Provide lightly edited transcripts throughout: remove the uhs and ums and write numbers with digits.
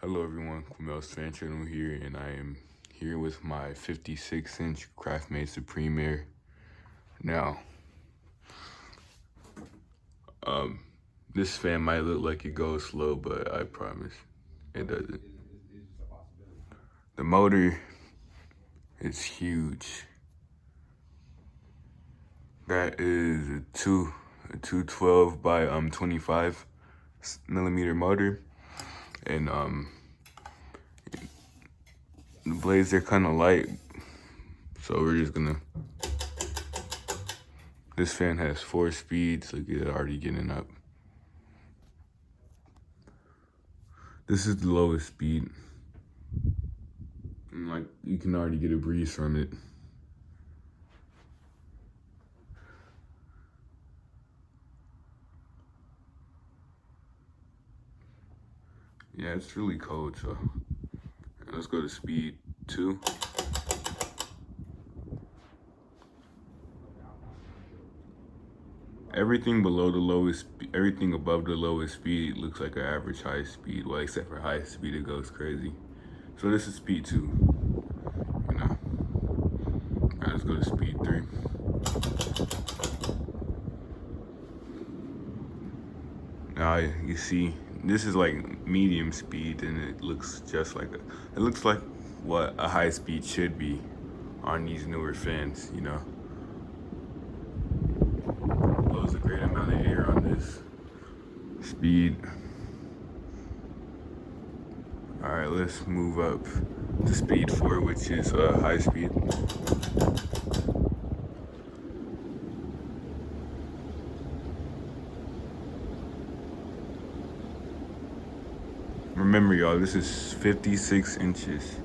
Hello everyone, Kumel's Fan Channel here, and I am here with my 56-inch Craftmade Supreme Aire. Now, this fan might look like it goes slow, but I promise it doesn't. The motor is huge. That is a 212 by 25 millimeter motor, and the blades are kind of light, so we're just gonna. This fan has 4 speeds. Look at it already getting up. This is the lowest speed. And like, you can already get a breeze from it. Yeah, it's really cold, so let's go to speed 2. Everything below the lowest, everything above the lowest speed looks like an average high speed. Well, except for high speed, it goes crazy. So this is speed 2, you know. All right, let's go to speed 3. Now you see, this is like medium speed, and it looks just like it looks like what a high speed should be on these newer fans, you know. Blows a great amount of air on this speed. All right, let's move up to speed 4, which is high speed. Remember, y'all, this is 56 inches.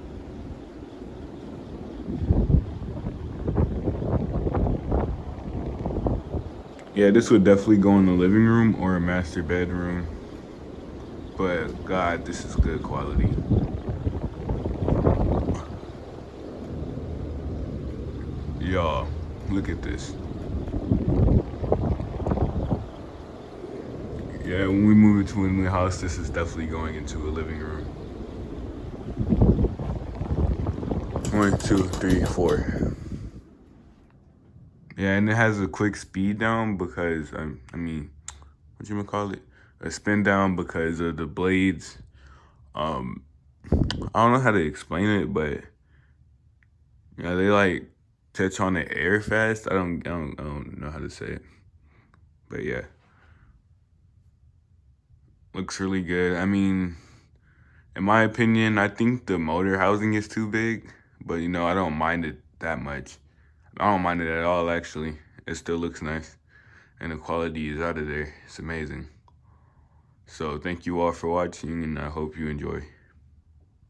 Yeah, this would definitely go in the living room or a master bedroom. But God, this is good quality. Y'all, look at this. Yeah, when we move into a new house, this is definitely going into a living room. 1, 2, 3, 4. Yeah, and it has a quick speed down because, I mean, what you gonna call it? A spin down because of the blades. I don't know how to explain it, but yeah, they like touch on the air fast. I don't know how to say it, but yeah, looks really good. I mean, in my opinion, I think the motor housing is too big, but you know, I don't mind it that much. I don't mind it at all, actually. It still looks nice, and the quality is out of there. It's amazing. So thank you all for watching, and I hope you enjoy.